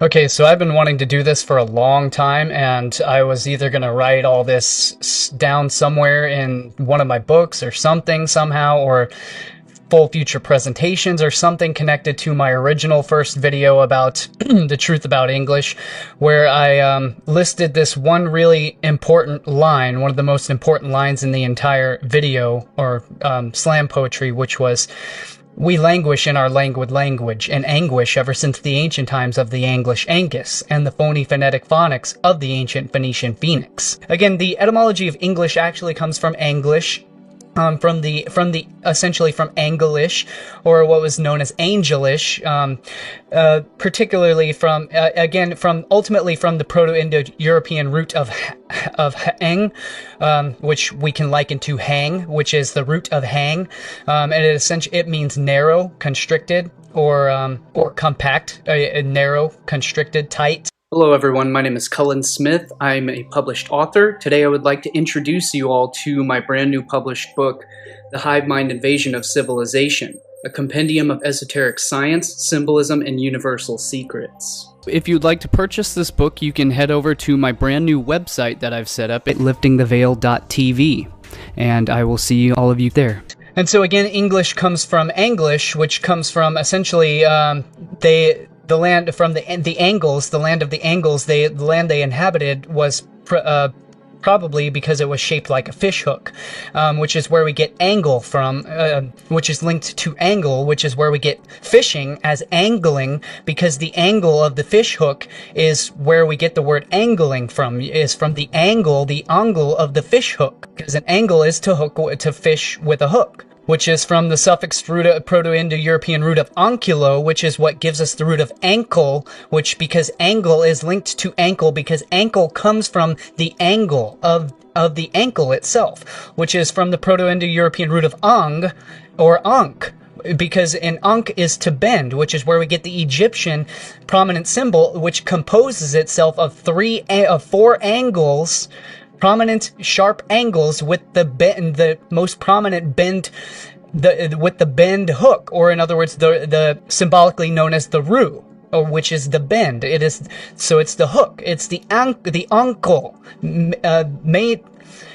Okay, so I've been wanting to do this for a long time, and I was either going to write all this down somewhere in one of my books or something somehow, or full future presentations or something connected to my original first video about the truth about English, where I listed this one really important line, one of the most important lines in the entire video, or slam poetry, which was, "We languish in our languid language, in anguish ever since the ancient times of the Anglish Angus, and the phony phonetic phonics of the ancient Phoenician Phoenix." Again, the etymology of English actually comes from Anglish, essentially from Anglish, or what was known as Angelish, particularly ultimately from the Proto-Indo-European root of hang, which we can liken to hang, which is the root of hang, and it means narrow, constricted, or compact, narrow, constricted, tight. Hello everyone, my name is Cullen Smith. I'm a published author. Today I would like to introduce you all to my brand new published book, The Hive Mind Invasion of Civilization, a compendium of esoteric science, symbolism, and universal secrets. If you'd like to purchase this book, you can head over to my brand new website that I've set up at liftingtheveil.tv, and I will see all of you there. And so again, English comes from Anglish, which comes from essentially the land from the Angles, the land of the Angles, the land they inhabited was probably because it was shaped like a fish hook, which is where we get angle from, which is linked to angle, which is where we get fishing as angling, because the angle of the fish hook is where we get the word angling from, is from the angle of the fish hook, because an angle is to fish with a hook, which is from the suffix Proto-Indo-European root of onculo, which is what gives us the root of ankle, which, because angle is linked to ankle, because ankle comes from the angle of the ankle itself, which is from the Proto-Indo-European root of ang, or ankh, because an ankh is to bend, which is where we get the Egyptian prominent symbol, which composes itself of four angles, prominent sharp angles, with the most prominent bend, with the bend hook, or in other words, the symbolically known as the ru, or which is the bend. It's the hook. It's the ankle, made.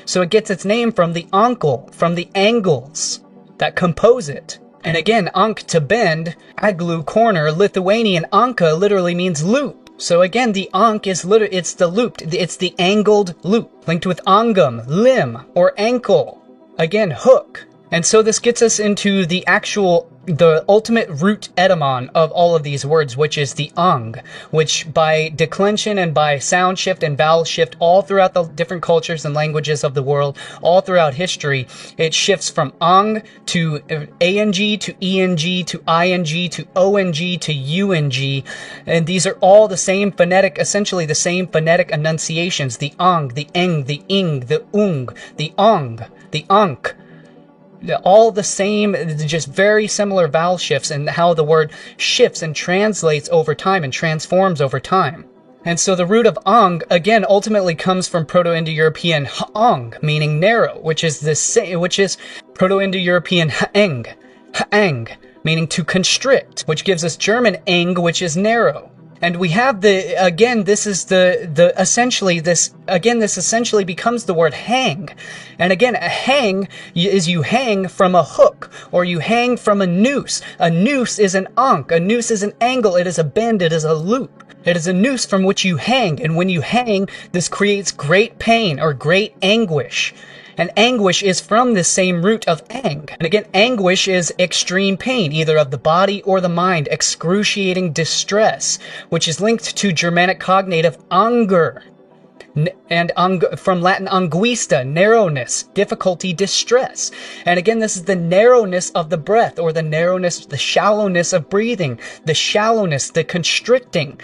So it gets its name from the ankle, from the angles that compose it. And again, ankh to bend, aglu corner, Lithuanian anka literally means loop. So again, the ankh is it's the looped, it's the angled loop, linked with angum, limb, or ankle, again, hook. And so this gets us into the ultimate root etymon of all of these words, which is the ang, which by declension and by sound shift and vowel shift all throughout the different cultures and languages of the world, all throughout history, it shifts from ang to ang to eng to ing to ong to ung, and these are all the same phonetic, essentially the same phonetic enunciations: the ang, the eng, the ing, the ung, the ang, the ankh. All the same, just very similar vowel shifts, and how the word shifts and translates over time and transforms over time. And so the root of ang, again, ultimately comes from Proto-Indo-European ha'ang, meaning narrow, which is Proto-Indo-European ha'ang, meaning to constrict, which gives us German eng, which is narrow. And we have this essentially becomes the word hang. And again, a hang is you hang from a hook, or you hang from a noose. A noose is an ankh, a noose is an angle, it is a bend, it is a loop. It is a noose from which you hang, and when you hang, this creates great pain or great anguish. And anguish is from the same root of ang. And again, anguish is extreme pain, either of the body or the mind, excruciating distress, which is linked to Germanic cognate of anger, and from Latin anguista, narrowness, difficulty, distress. And again, this is the narrowness of the breath, or the narrowness, the shallowness of breathing, the shallowness, the constricting.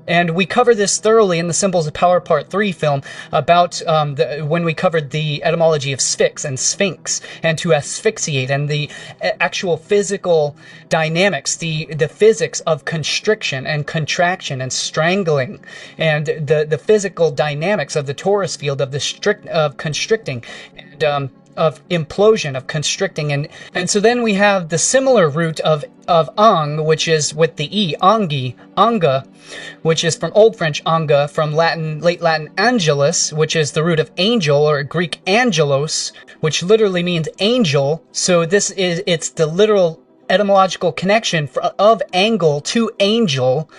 And we cover this thoroughly in the Symbols of Power Part 3 film about when we covered the etymology of sphinx and sphinx, and to asphyxiate, and the actual physical dynamics, the physics of constriction and contraction and strangling, and the physical dynamics of the torus field of constricting. And implosion, of constricting, and so then we have the similar root of ang, which is with the e, angi, anga, which is from Old French anga, from late Latin angelus, which is the root of angel, or Greek angelos, which literally means angel. So it's the literal etymological connection of angle to angel.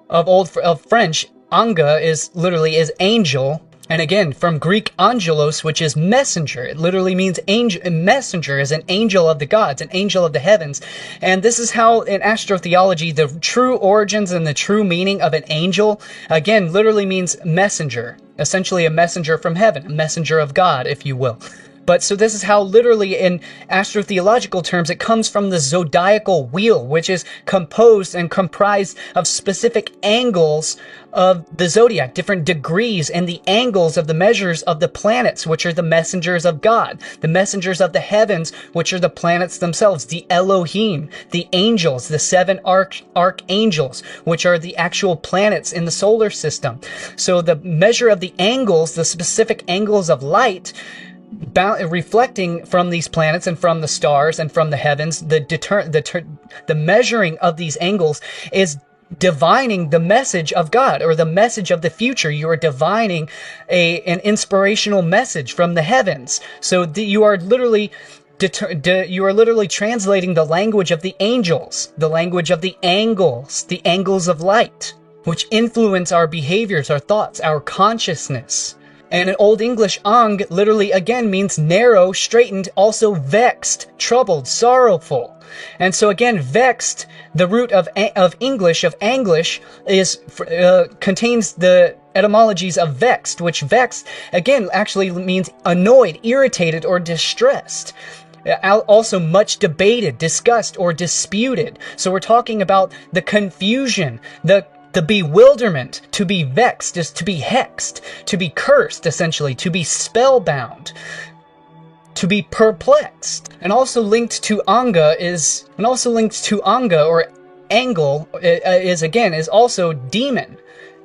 Of French, anga is angel. And again, from Greek angelos, which is messenger. It literally means angel. Messenger is an angel of the gods, an angel of the heavens. And this is how, in astrotheology, the true origins and the true meaning of an angel, again, literally means messenger. Essentially a messenger from heaven, a messenger of God, if you will. But so this is how literally in astrotheological terms it comes from the zodiacal wheel, which is composed and comprised of specific angles of the zodiac, different degrees and the angles of the measures of the planets, which are the messengers of God, the messengers of the heavens, which are the planets themselves, the Elohim, the angels, the 7 archangels, which are the actual planets in the solar system. So the measure of the angles, the specific angles of light, reflecting from these planets and from the stars and from the heavens, the measuring of these angles is divining the message of God, or the message of the future. You are divining an inspirational message from the heavens. So you are literally translating the language of the angels, the language of the angles of light, which influence our behaviors, our thoughts, our consciousness. And in Old English, ang literally again means narrow, straightened, also vexed, troubled, sorrowful. And so again, vexed, the root of English, is contains the etymologies of vexed, which vexed again actually means annoyed, irritated, or distressed. Also much debated, discussed, or disputed. So we're talking about the confusion, the bewilderment. To be vexed is to be hexed, to be cursed, essentially, to be spellbound, to be perplexed. And also linked to anga or angle is also demon,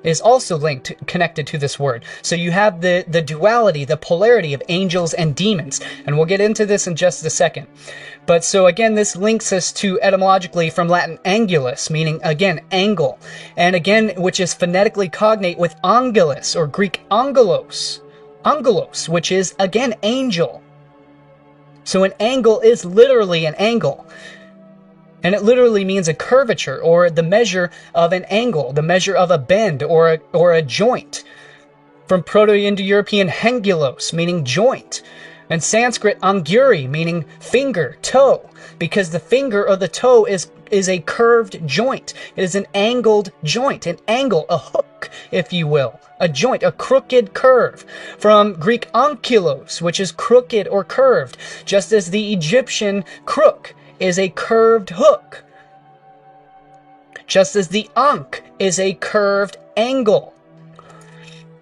is also connected to this word. So you have the duality, the polarity of angels and demons. And we'll get into this in just a second. But so again, this links us to etymologically from Latin angulus, meaning again, angle. And again, which is phonetically cognate with angelus, or Greek angelos, which is again, angel. So an angle is literally an angle. And it literally means a curvature, or the measure of an angle, the measure of a bend or a joint. From Proto-Indo-European hengulos, meaning joint. And Sanskrit anguri, meaning finger, toe. Because the finger or the toe is a curved joint. It is an angled joint, an angle, a hook, if you will. A joint, a crooked curve. From Greek ankylos, which is crooked or curved. Just as the Egyptian crook is a curved hook, just as the ankh is a curved angle.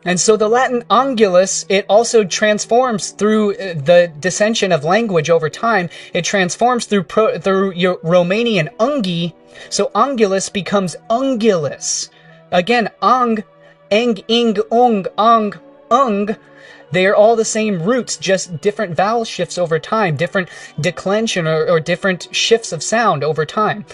And so the Latin angulus, it also transforms through the dissension of language over time. It transforms through Romanian ungi, so angulus becomes ungulus. Again, ang, ing, ung, they are all the same roots, just different vowel shifts over time, different declension or different shifts of sound over time.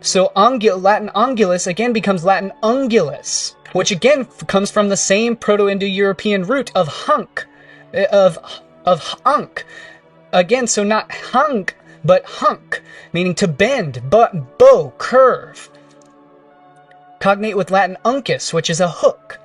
So Latin angulus again becomes Latin ungulus, which again comes from the same Proto-Indo-European root of hunk, of hunk. Again, so not hunk, but hunk, meaning to bend, bow, curve. Cognate with Latin uncus, which is a hook.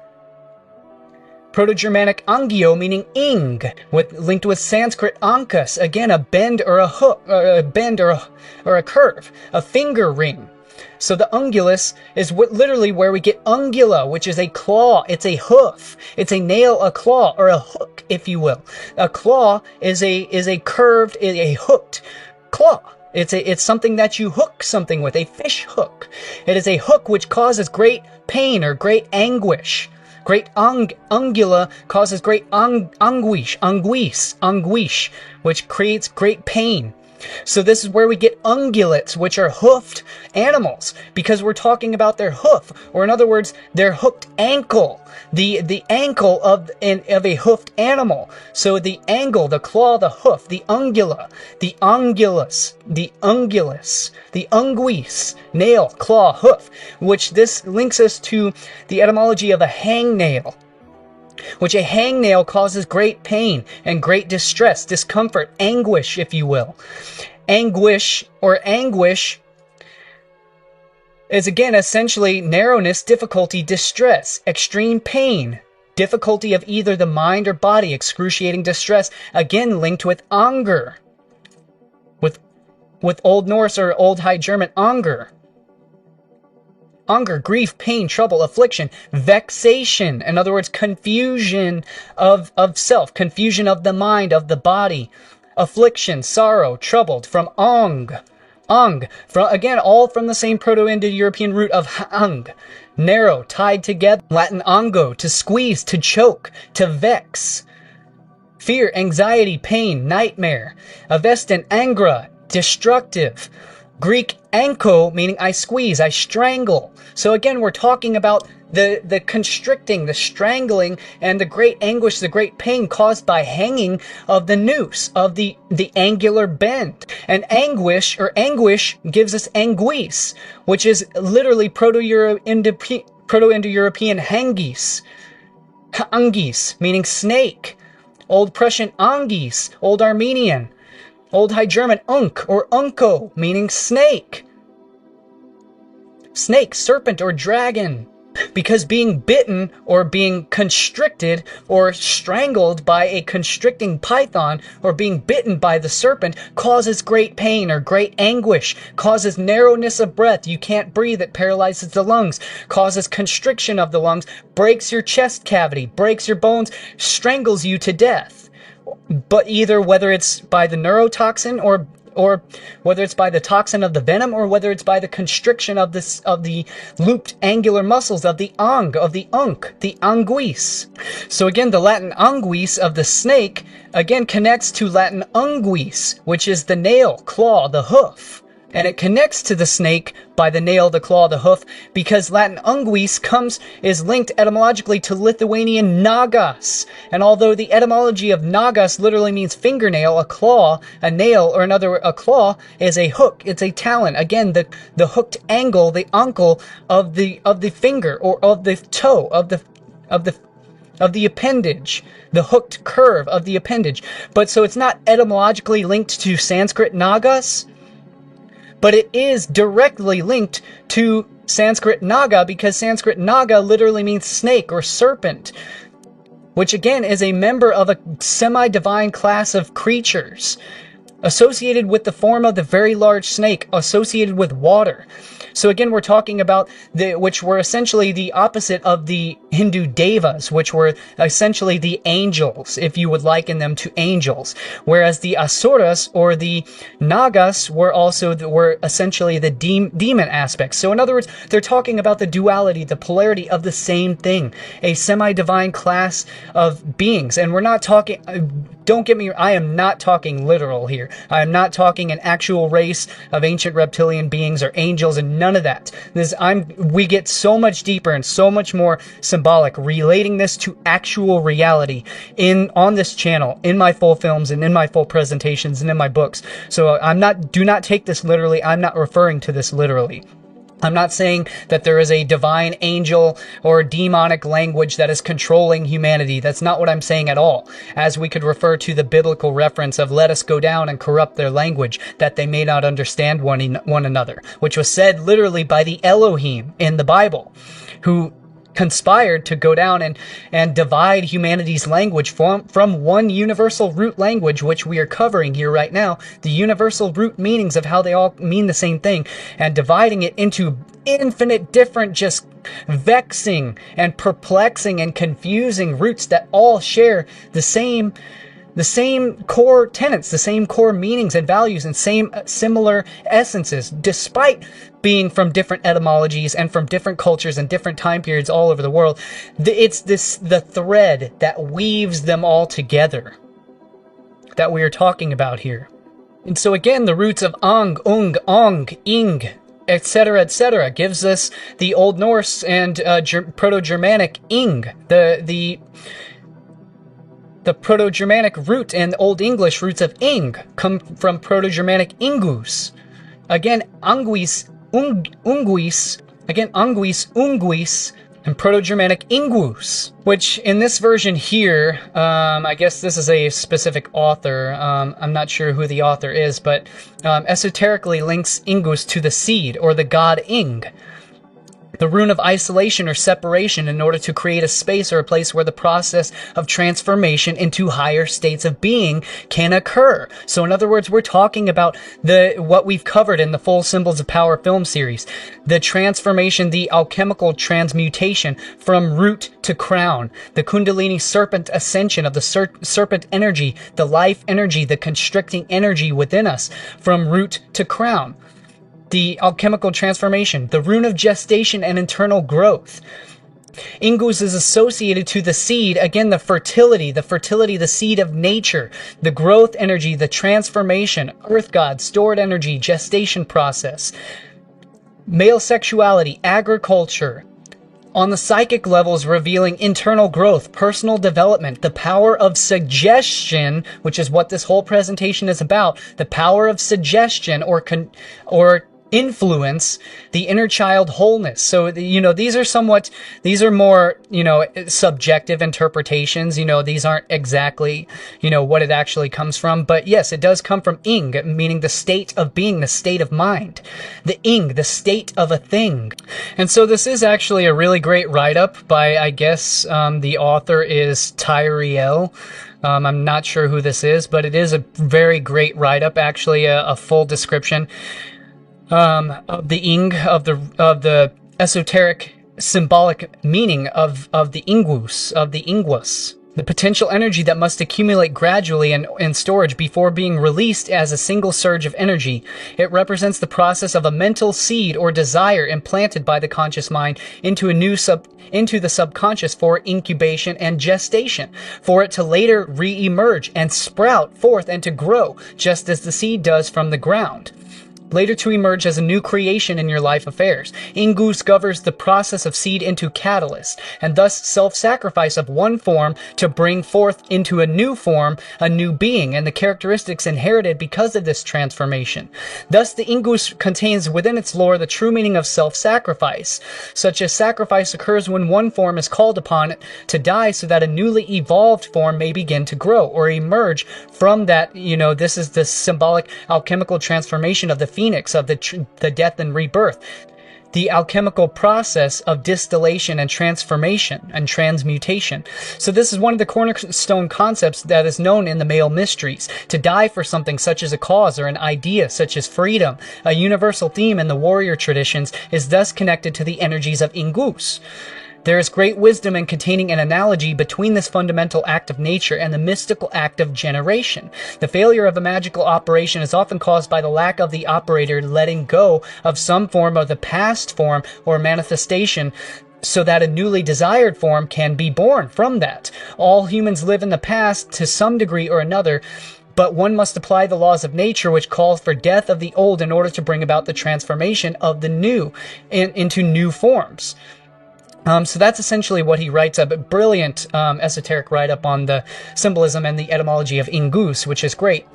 Proto-Germanic angio, meaning ing, linked with Sanskrit ankus, again a bend or a hook, or a curve, a finger ring. So the ungulus is literally where we get ungula, which is a claw, it's a hoof, it's a nail, a claw, or a hook, if you will. A claw is a curved, a hooked claw. It's something that you hook something with, a fish hook. It is a hook which causes great pain or great anguish. Great ungula causes great anguish, which creates great pain. So this is where we get ungulates, which are hoofed animals, because we're talking about their hoof, or in other words, their hooked ankle, the ankle of a hoofed animal. So the angle, the claw, the hoof, the ungula, the ungulus, the ungulus, the unguis, nail, claw, hoof, which this links us to the etymology of a hangnail, which a hangnail causes great pain and great distress, discomfort, anguish, if you will. Anguish or anguish is again essentially narrowness, difficulty, distress, extreme pain, difficulty of either the mind or body, excruciating distress, again linked with anger, with Old Norse or Old High German anger. Anger, grief, pain, trouble, affliction, vexation, in other words, confusion of self, confusion of the mind, of the body, affliction, sorrow, troubled, from ang, from, again, all from the same Proto-Indo-European root of hang, narrow, tied together, Latin ango, to squeeze, to choke, to vex, fear, anxiety, pain, nightmare, avestin, angra, destructive, Greek anko, meaning I squeeze, I strangle. So again, we're talking about the constricting, the strangling, and the great anguish, the great pain caused by hanging of the noose, of the angular bend. And anguish, or anguish, gives us anguis, which is literally Proto-Indo-European hangis, angis, meaning snake. Old Prussian angis, Old Armenian. Old High German unk or unko, meaning snake. Snake, serpent, or dragon. Because being bitten or being constricted or strangled by a constricting python or being bitten by the serpent causes great pain or great anguish, causes narrowness of breath. You can't breathe, it paralyzes the lungs, causes constriction of the lungs, breaks your chest cavity, breaks your bones, strangles you to death. But either whether it's by the neurotoxin or whether it's by the toxin of the venom or whether it's by the constriction of the looped angular muscles of the ang, of the unk, the anguis. So again, the Latin anguis of the snake again connects to Latin unguis, which is the nail, claw, the hoof. And it connects to the snake by the nail, the claw, the hoof, because Latin unguis is linked etymologically to Lithuanian nagas. And although the etymology of nagas literally means fingernail, a claw, a nail, or a claw is a hook, it's a talon. Again, the hooked angle, the ankle of the finger or of the toe, of the appendage, the hooked curve of the appendage. But so it's not etymologically linked to Sanskrit nagas, but it is directly linked to Sanskrit naga because Sanskrit naga literally means snake or serpent, which again is a member of a semi-divine class of creatures associated with the form of the very large snake, associated with water. So again, we're talking about which were essentially the opposite of the Hindu devas, which were essentially the angels, if you would liken them to angels. Whereas the asuras or the nagas were essentially the demon aspects. So in other words, they're talking about the duality, the polarity of the same thing, a semi-divine class of beings. And we're not talking, don't get me, I am not talking literal here. I am not talking an actual race of ancient reptilian beings or angels and none of that. We get so much deeper and so much more symbolic, relating this to actual reality on this channel, in my full films and in my full presentations and in my books. So do not take this literally. I'm not referring to this literally. I'm not saying that there is a divine angel or demonic language that is controlling humanity. That's not what I'm saying at all. As we could refer to the biblical reference of let us go down and corrupt their language, that they may not understand one another, which was said literally by the Elohim in the Bible, who conspired to go down and divide humanity's language from one universal root language, which we are covering here right now, the universal root meanings of how they all mean the same thing, and dividing it into infinite different, just vexing and perplexing and confusing roots that all share the same core tenets, the same core meanings and values, and similar essences, despite being from different etymologies and from different cultures and different time periods all over the world. It's the thread that weaves them all together that we are talking about here. And so again, the roots of ang, ung, ong, ing, etc., gives us the Old Norse and Proto-Germanic ing, the Proto-Germanic root and Old English roots of ing come from Proto-Germanic ingus. Again, anguis, unguis, again, anguis, unguis, and Proto-Germanic ingus, which in this version here, I guess this is a specific author. I'm not sure who the author is, but esoterically links ingus to the seed, or the god Ing, the rune of isolation or separation, in order to create a space or a place where the process of transformation into higher states of being can occur. So in other words, we're talking about what we've covered in the full Symbols of Power film series. The transformation, the alchemical transmutation from root to crown, the Kundalini serpent ascension of the serpent energy, the life energy, the constricting energy within us from root to crown. The alchemical transformation, the rune of gestation and internal growth. Ingus is associated to the seed, again, the fertility, the seed of nature, the growth energy, the transformation, earth god, stored energy, gestation process, male sexuality, agriculture. On the psychic levels, revealing internal growth, personal development, the power of suggestion, which is what this whole presentation is about, the power of suggestion or influence, the inner child wholeness. So, these are more, subjective interpretations. These aren't exactly, what it actually comes from. But yes, it does come from ing, meaning the state of being, the state of mind. The ing, the state of a thing. And so this is actually a really great write-up by, I guess, the author is Tyriel. I'm not sure who this is, but it is a very great write-up, actually a full description of the ing, of the esoteric symbolic meaning of the ingus, the potential energy that must accumulate gradually in storage before being released as a single surge of energy. It represents the process of a mental seed or desire implanted by the conscious mind into the subconscious for incubation and gestation, for it to later re-emerge and sprout forth and to grow, just as the seed does from the ground, later to emerge as a new creation in your life affairs. Ingus governs the process of seed into catalyst, and thus self-sacrifice of one form to bring forth into a new form, a new being, and the characteristics inherited because of this transformation. Thus, the Ingus contains within its lore the true meaning of self-sacrifice. Such a sacrifice occurs when one form is called upon to die so that a newly evolved form may begin to grow or emerge from that. This is the symbolic alchemical transformation of the phoenix, of the death and rebirth, the alchemical process of distillation and transformation and transmutation. So this is one of the cornerstone concepts that is known in the male mysteries. To die for something such as a cause or an idea such as freedom, a universal theme in the warrior traditions, is thus connected to the energies of Ingus. There is great wisdom in containing an analogy between this fundamental act of nature and the mystical act of generation. The failure of a magical operation is often caused by the lack of the operator letting go of some form of the past form or manifestation, so that a newly desired form can be born from that. All humans live in the past to some degree or another, but one must apply the laws of nature, which calls for death of the old in order to bring about the transformation of the new into new forms. So that's essentially what he writes up. A brilliant esoteric write-up on the symbolism and the etymology of Ingus, which is great.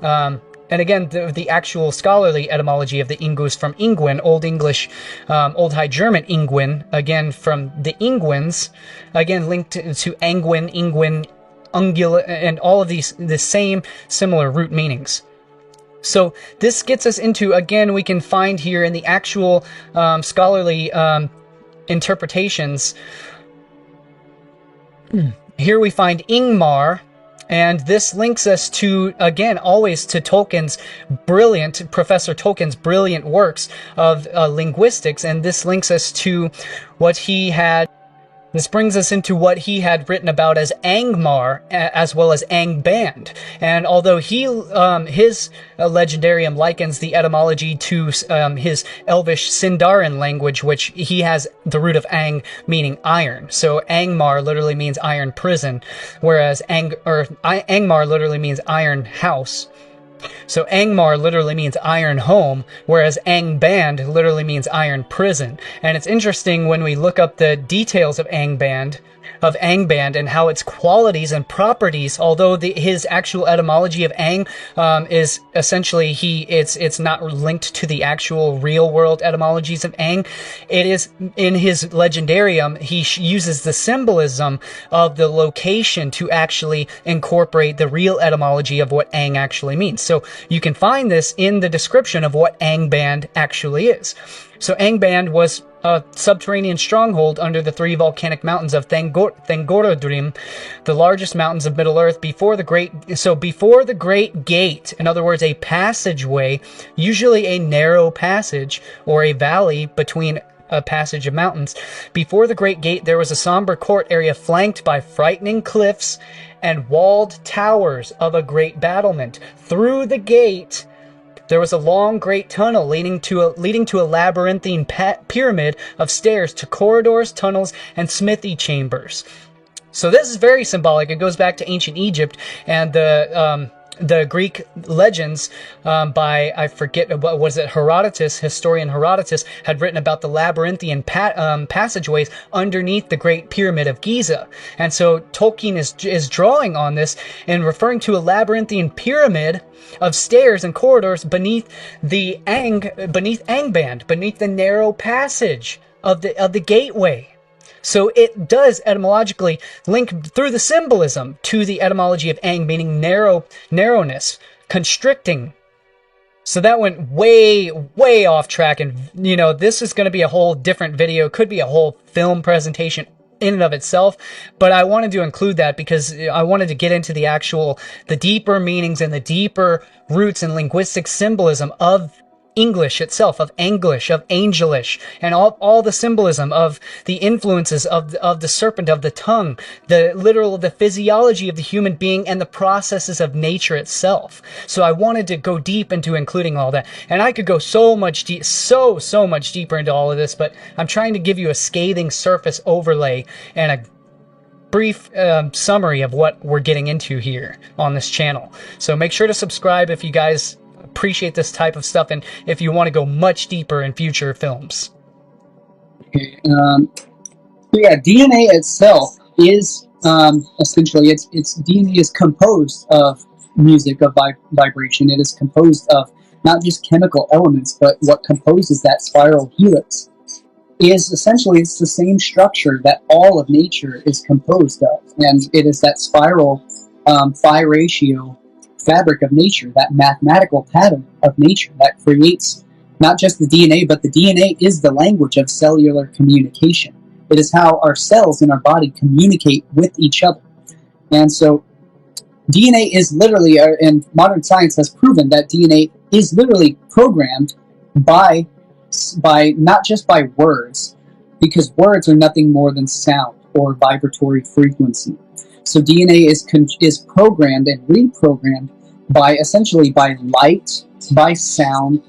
And again, the actual scholarly etymology of the Ingus from Ingwen, Old English, Old High German Ingwen, again from the Ingwens, again linked to Angwin, Ingwen, Ungula, and all of these, the same similar root meanings. So this gets us into, again, we can find here in the actual scholarly interpretations. Here we find Ingmar, and this links us to, again, always to Professor Tolkien's brilliant works of linguistics, and this links us to what he had. This brings us into what he had written about as Angmar, as well as Angband. And although his legendarium likens the etymology to his Elvish Sindarin language, which he has the root of Ang, meaning iron. So Angmar literally means iron prison, whereas Angmar literally means iron house. So Angmar literally means iron home, whereas Angband literally means iron prison. And it's interesting when we look up the details of Angband, and how its qualities and properties, although his actual etymology of Ang is essentially it's not linked to the actual real world etymologies of Ang. It is in his legendarium, he uses the symbolism of the location to actually incorporate the real etymology of what Ang actually means. So you can find this in the description of what Angband actually is. So Angband was a subterranean stronghold under the 3 volcanic mountains of Thangorodrim, the largest mountains of Middle-earth, before the Great Gate, in other words, a passageway, usually a narrow passage or a valley between a passage of mountains. Before the Great Gate, there was a somber court area flanked by frightening cliffs and walled towers of a great battlement. Through the gate, there was a long, great tunnel leading to a labyrinthine pyramid of stairs to corridors, tunnels, and smithy chambers. So this is very symbolic. It goes back to ancient Egypt and the Greek legends by, I forget, what was it, Herodotus, historian Herodotus, had written about the labyrinthian passageways underneath the Great Pyramid of Giza. And so Tolkien is drawing on this and referring to a labyrinthian pyramid of stairs and corridors beneath Angband, beneath the narrow passage of the gateway. So it does etymologically link through the symbolism to the etymology of Ang, meaning narrowness, constricting. So that went way, way off track, and this is going to be a whole different video, could be a whole film presentation in and of itself, but I wanted to include that because I wanted to get into the deeper meanings and the deeper roots and linguistic symbolism of English itself, of Anglish, of Angelish, and all the symbolism of the influences of the serpent, of the tongue, the physiology of the human being, and the processes of nature itself. So I wanted to go deep into including all that, and I could go so much deeper into all of this, but I'm trying to give you a scathing surface overlay and a brief summary of what we're getting into here on this channel. So make sure to subscribe if you guys appreciate this type of stuff and if you want to go much deeper in future films. Okay, yeah, DNA itself is essentially its DNA is composed of music, of vibration. It is composed of not just chemical elements, but what composes that spiral helix is essentially it's the same structure that all of nature is composed of, and it is that spiral phi ratio fabric of nature, that mathematical pattern of nature that creates not just the DNA, but the DNA is the language of cellular communication. It is how our cells in our body communicate with each other. And so DNA is literally, and modern science has proven that DNA is literally programmed by not just by words, because words are nothing more than sound or vibratory frequency. So DNA is programmed and reprogrammed by essentially by light, by sound,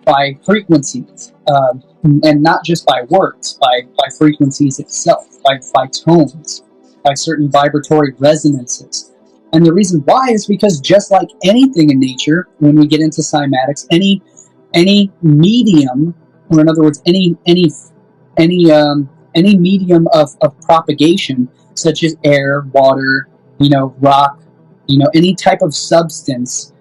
by frequencies, and not just by words, by frequencies itself, by tones, by certain vibratory resonances. And the reason why is because just like anything in nature, when we get into cymatics, any medium, or in other words, any medium of propagation, such as air, water, rock, any type of substance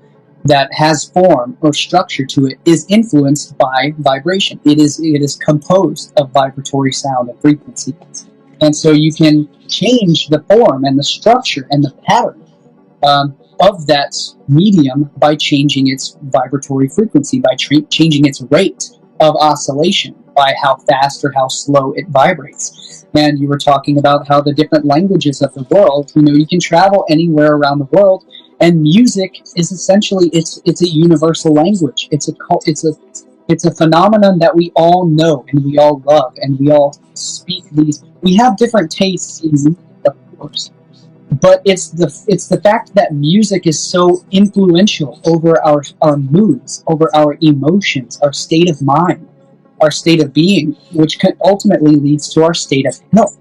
that has form or structure to it is influenced by vibration. It is composed of vibratory sound and frequency. And so you can change the form and the structure and the pattern of that medium by changing its vibratory frequency, by changing its rate of oscillation, by how fast or how slow it vibrates. And you were talking about how the different languages of the world, you can travel anywhere around the world, and music is essentially it's a universal language. It's a phenomenon that we all know and we all love and we all speak these. We have different tastes in music, of course, but it's the fact that music is so influential over our moods, over our emotions, our state of mind, our state of being, which ultimately leads to our state of health.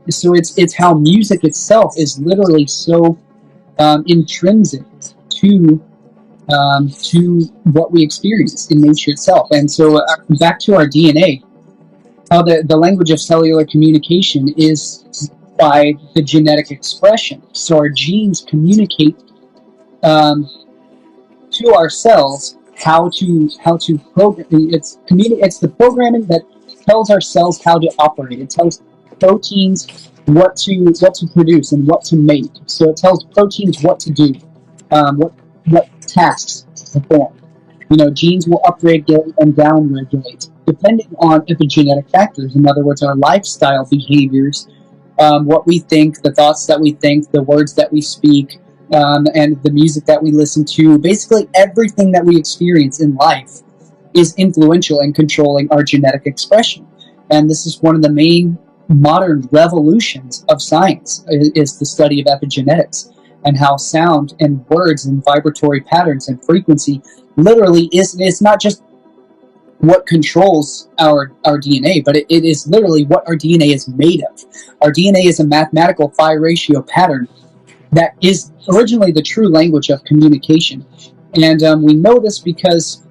So it's how music itself is literally so intrinsic to to what we experience in nature itself. And so back to our DNA, how the language of cellular communication is by the genetic expression. So our genes communicate to our cells how to program. It's the programming that tells our cells how to operate. It tells proteins what to produce and what to make. So it tells proteins what to do, what tasks to perform. Genes will upregulate and downregulate depending on epigenetic factors. In other words, our lifestyle behaviors, what we think, the thoughts that we think, the words that we speak, and the music that we listen to. Basically, everything that we experience in life is influential in controlling our genetic expression. And this is one of the main modern revolutions of science, is the study of epigenetics, and how sound and words and vibratory patterns and frequency literally it's not just what controls our DNA, but it is literally what our DNA is made of. Our DNA is a mathematical phi ratio pattern that is originally the true language of communication. And we know this because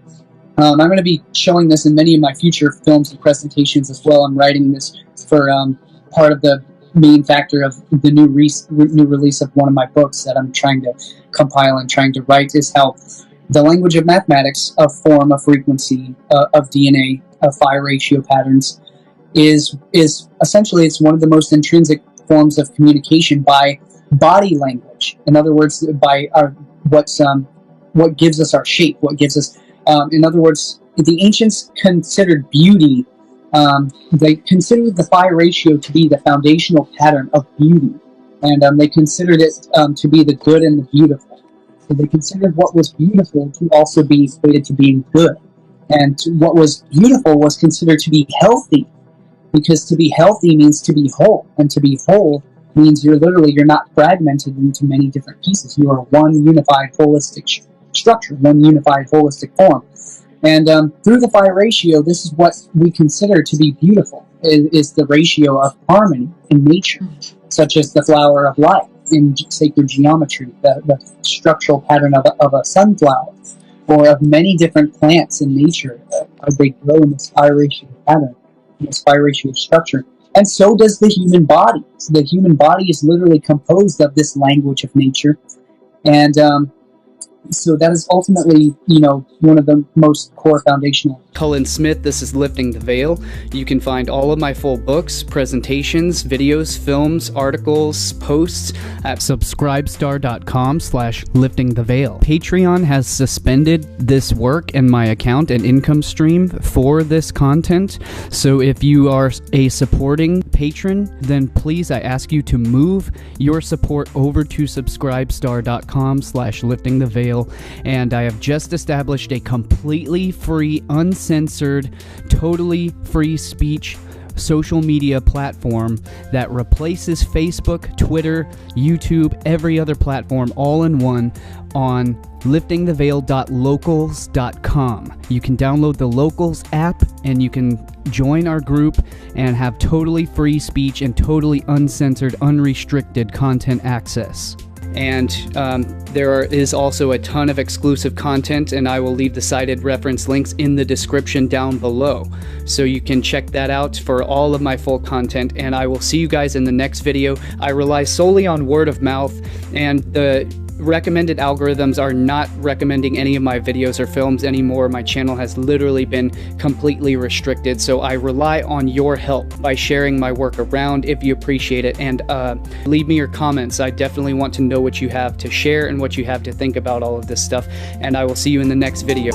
I'm going to be showing this in many of my future films and presentations as well. I'm writing this for part of the main factor of the new release of one of my books that I'm trying to compile and trying to write, is how the language of mathematics, a form, a frequency of DNA, of phi ratio patterns, is essentially, it's one of the most intrinsic forms of communication by body language. In other words, by what gives us our shape, what gives us. In other words, the ancients considered beauty. They considered the phi ratio to be the foundational pattern of beauty, and they considered it to be the good and the beautiful. So they considered what was beautiful to also be equated to being good, and what was beautiful was considered to be healthy, because to be healthy means to be whole, and to be whole means you're not fragmented into many different pieces. You are one unified holistic structure, one unified holistic form. And through the phi ratio, this is what we consider to be beautiful, is the ratio of harmony in nature, such as the flower of life in sacred geometry, the structural pattern of a sunflower, or of many different plants in nature. They grow in this phi ratio pattern, in this phi ratio structure. And so does the human body. So the human body is literally composed of this language of nature. And so that is ultimately, one of the most core foundational. Cullen Smith, this is Lifting the Veil. You can find all of my full books, presentations, videos, films, articles, posts at subscribestar.com/liftingtheveil. Patreon has suspended this work and my account and income stream for this content. So if you are a supporting patron, then please, I ask you to move your support over to subscribestar.com/liftingtheveil. And I have just established a completely free, uncensored, totally free speech social media platform that replaces Facebook, Twitter, YouTube, every other platform all in one on liftingtheveil.locals.com. You can download the Locals app and you can join our group and have totally free speech and totally uncensored, unrestricted content access. And there is also a ton of exclusive content, and I will leave the cited reference links in the description down below. So you can check that out for all of my full content, and I will see you guys in the next video. I rely solely on word of mouth, and the recommended algorithms are not recommending any of my videos or films anymore. My channel has literally been completely restricted, so I rely on your help by sharing my work around if you appreciate it, and leave me your comments. I definitely want to know what you have to share and what you have to think about all of this stuff, and I will see you in the next video.